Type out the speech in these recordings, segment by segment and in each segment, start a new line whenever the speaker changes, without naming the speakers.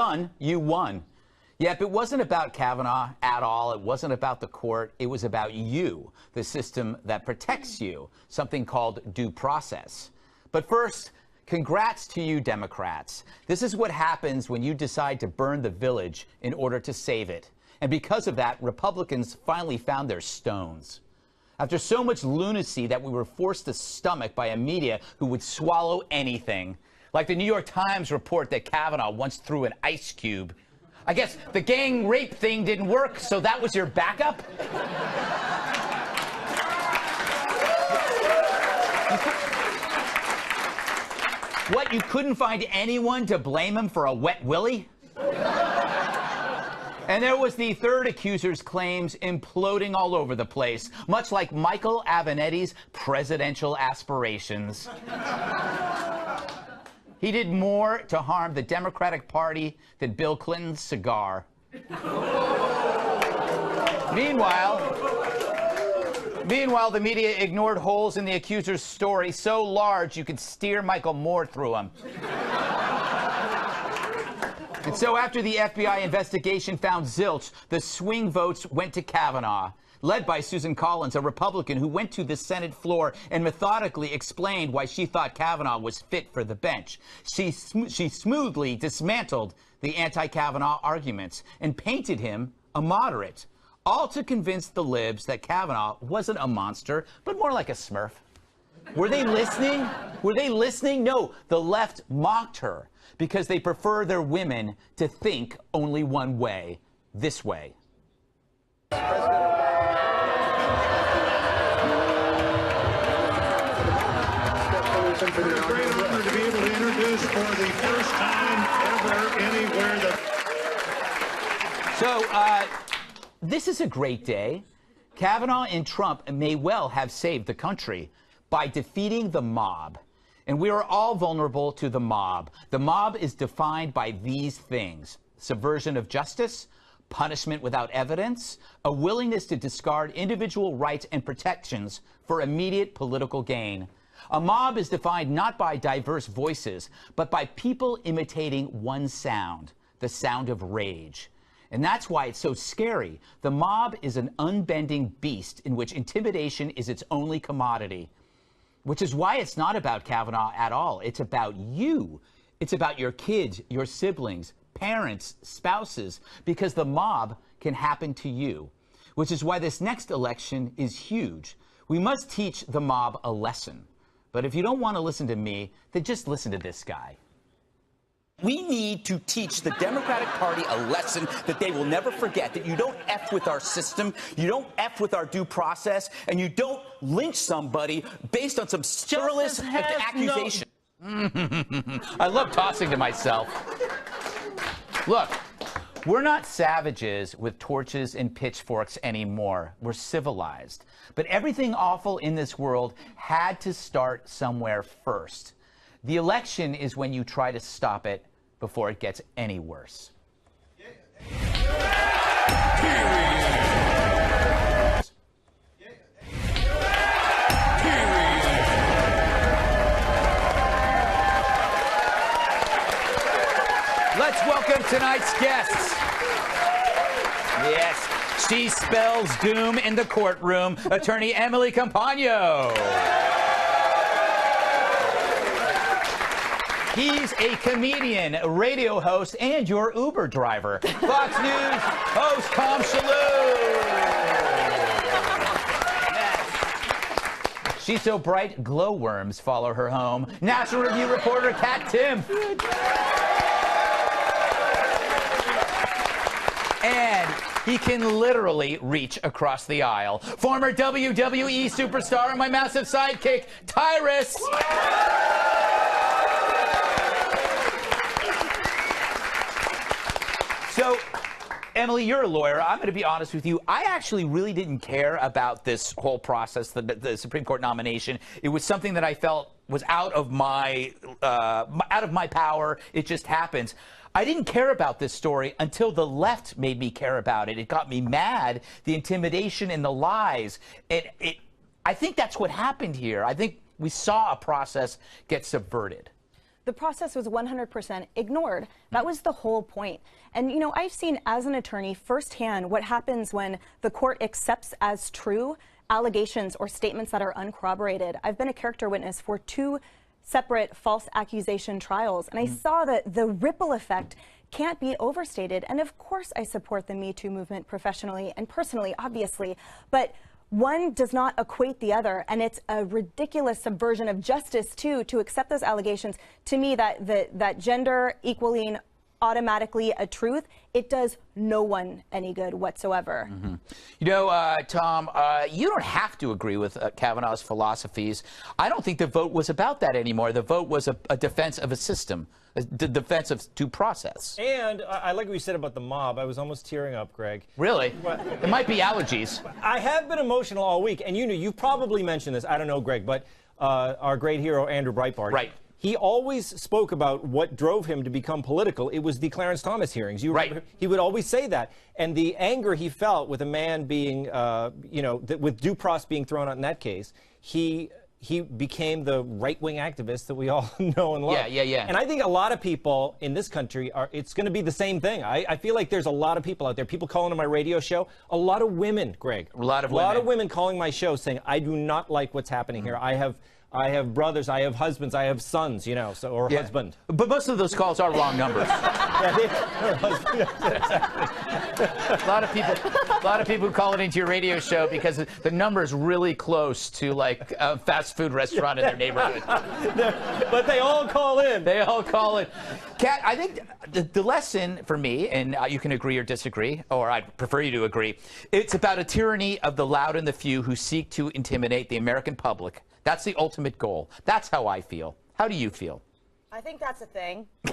done, you won. Yep, it wasn't about Kavanaugh at all. It wasn't about the court. It was about you, the system that protects you, something called due process. But first, congrats to you, Democrats. This is what happens when you decide to burn the village in order to save it. And because of that, Republicans finally found their stones. After so much lunacy that we were forced to stomach by a media who would swallow anything, like the New York Times report that Kavanaugh once threw an ice cube. I guess the gang rape thing didn't work, so that was your backup? What, you couldn't find anyone to blame him for a wet willy? And there was the third accuser's claims imploding all over the place, much like Michael Avenatti's presidential aspirations. He did more to harm the Democratic Party than Bill Clinton's cigar. Meanwhile, the media ignored holes in the accuser's story so large you could steer Michael Moore through them. And so after the FBI investigation found zilch, the swing votes went to Kavanaugh, led by Susan Collins, a Republican who went to the Senate floor and methodically explained why she thought Kavanaugh was fit for the bench. She smoothly dismantled the anti-Kavanaugh arguments and painted him a moderate, all to convince the libs that Kavanaugh wasn't a monster, but more like a Smurf. Were they listening? Were they listening? No, the left mocked her because they prefer their women to think only one way, this way.
It's a great honor to be able to introduce for the first time ever anywhere
This is a great day. Kavanaugh and Trump may well have saved the country by defeating the mob. And we are all vulnerable to the mob. The mob is defined by these things: subversion of justice, punishment without evidence, a willingness to discard individual rights and protections for immediate political gain. A mob is defined not by diverse voices, but by people imitating one sound, the sound of rage. And that's why it's so scary. The mob is an unbending beast in which intimidation is its only commodity, which is why it's not about Kavanaugh at all. It's about you. It's about your kids, your siblings, parents, spouses, because the mob can happen to you, which is why this next election is huge. We must teach the mob a lesson. But if you don't want to listen to me, then just listen to this guy.
We need to teach the Democratic Party a lesson that they will never forget, that you don't F with our system, you don't F with our due process, and you don't lynch somebody based on some scurrilous accusation.
I love tossing to myself. Look, we're not savages with torches and pitchforks anymore. We're civilized. But everything awful in this world had to start somewhere first. The election is when you try to stop it before it gets any worse. Let's welcome tonight's guests. Yes, she spells doom in the courtroom, attorney Emily Compagno. He's a comedian, radio host, and your Uber driver. Fox News host Tom Shalhoub. Yes. She's so bright, glowworms follow her home. National Review reporter Kat Timpf. And he can literally reach across the aisle. Former WWE superstar and my massive sidekick, Tyrus. So, Emily, you're a lawyer. I'm going to be honest with you. I actually really didn't care about this whole process, the Supreme Court nomination. It was something that I felt was out of my power. It just happens. I didn't care about this story until the left made me care about it. It got me mad, the intimidation and the lies. I think that's what happened here. I think we saw a process get subverted.
the process was 100% ignored. That was the whole point. And, you know, I've seen as an attorney firsthand what happens when the court accepts as true allegations or statements that are uncorroborated. I've been a character witness for 2 separate false accusation trials, and I saw that the ripple effect can't be overstated. And of course I support the Me Too movement professionally and personally, obviously, but one does not equate the other, and it's a ridiculous subversion of justice too to accept those allegations. To me, that gender equaling automatically a truth, it does no one any good whatsoever.
You know, Tom, you don't have to agree with Kavanaugh's philosophies. I don't think the vote was about that anymore. The vote was a defense of a system, the defense of due process.
And I like what you said about the mob. I was almost tearing up, Greg.
Really? It might be allergies.
I have been emotional all week, and you probably mentioned this. I don't know, Greg, but our great hero, Andrew Breitbart.
Right.
He always spoke about what drove him to become political. It was the Clarence Thomas hearings. You remember? He would always say that. And the anger he felt with a man being, you know, with due process being thrown out in that case, he became the right-wing activist that we all know and love.
Yeah.
And I think a lot of people in this country it's going to be the same thing. I feel like there's a lot of people out there, people calling on my radio show, a lot of women, Greg.
A lot of
women calling my show saying, I do not like what's happening here. I have brothers, I have husbands, I have sons, you know, so, or husband.
But most of those calls are wrong numbers. A lot of people call it into your radio show because the number is really close to like a fast food restaurant in their neighborhood.
But they all call in.
They all call in. Kat, I think the lesson for me, and you can agree or disagree, or I'd prefer you to agree, it's about a tyranny of the loud and the few who seek to intimidate the American public. That's the ultimate goal. That's how I feel. How do you feel?
I think that's a thing. I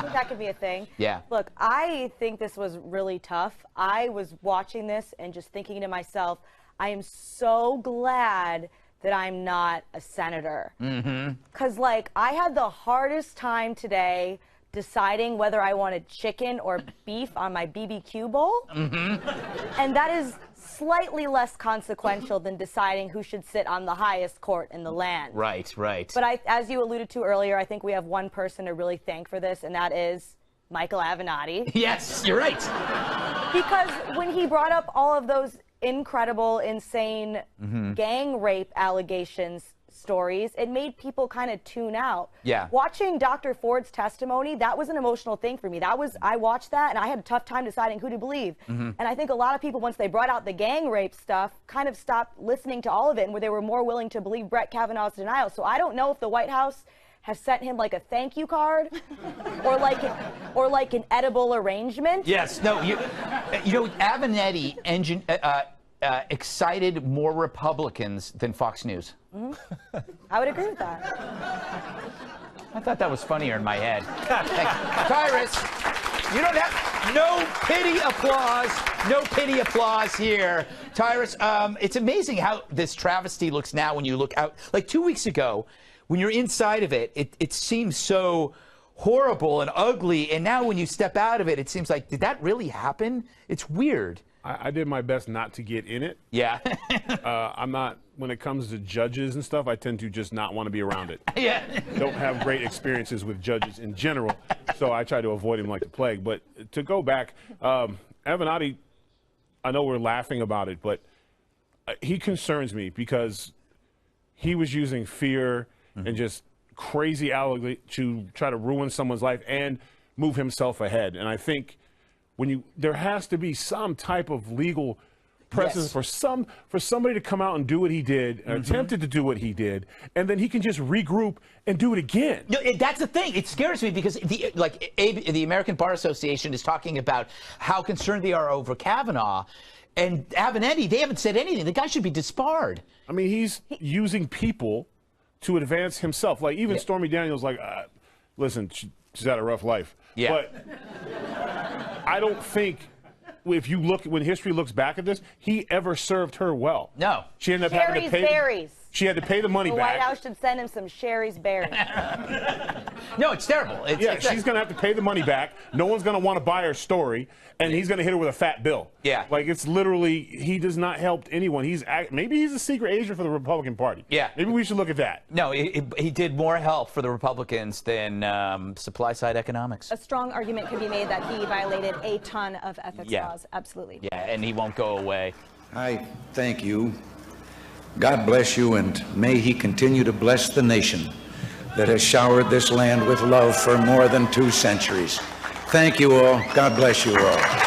think that could be a thing.
Yeah.
Look, I think this was really tough. I was watching this and just thinking to myself, I am so glad that I'm not a senator. Because, like, I had the hardest time today deciding whether I wanted chicken or beef on my BBQ bowl. And that is slightly less consequential than deciding who should sit on the highest court in the land.
Right.
But as you alluded to earlier, I think we have one person to really thank for this, and that is Michael Avenatti.
Yes, you're right.
Because when he brought up all of those incredible, insane gang rape allegations stories, it made people kind of tune out.
Yeah.
Watching Dr. Ford's testimony, that was an emotional thing for me. I watched that and I had a tough time deciding who to believe. And I think a lot of people, once they brought out the gang rape stuff, kind of stopped listening to all of it, and where they were more willing to believe Brett Kavanaugh's denial. So I don't know if the White House has sent him like a thank you card or like an edible arrangement.
Yes. No. You know, Avenatti excited more Republicans than Fox News.
I would agree with that.
I thought that was funnier in my head. Tyrus, you don't have no pity applause. No pity applause here. Tyrus, it's amazing how this travesty looks now when you look out. Like 2 weeks ago, when you're inside of it, it seems so horrible and ugly. And now when you step out of it, it seems like, did that really happen? It's weird.
I did my best not to get in it.
Yeah.
I'm not, when it comes to judges and stuff, I tend to just not want to be around it.
Yeah.
Don't have great experiences with judges in general, so I try to avoid him like the plague. But to go back, Avenatti, I know we're laughing about it, but he concerns me because he was using fear and just crazy allegory to try to ruin someone's life and move himself ahead. And I think there has to be some type of legal precedent for somebody to come out and do what he did, attempted to do what he did, and then he can just regroup and do it again.
No, that's the thing. It scares me because the American Bar Association is talking about how concerned they are over Kavanaugh, and Avenatti, they haven't said anything. The guy should be disbarred. I
mean, he's using people to advance himself. Like even Stormy Daniels, like, listen, she's had a rough life.
Yeah.
But I don't think, if you look, when history looks back at this, he ever served her well.
No.
She ended up having to pay.
Berries.
She had to pay the money
The
back.
White House should send him some Sherry's berries.
No, it's terrible.
She's going to have to pay the money back. No one's going to want to buy her story, and he's going to hit her with a fat bill.
Yeah.
Like, it's literally, he does not help anyone. Maybe he's a secret agent for the Republican Party.
Yeah.
Maybe we should look at that.
No, he did more help for the Republicans than supply-side economics.
A strong argument could be made that he violated a ton of ethics laws. Absolutely.
Yeah, and he won't go away.
I thank you. God bless you, and may he continue to bless the nation that has showered this land with love for more than 2 centuries. Thank you all. God bless you all.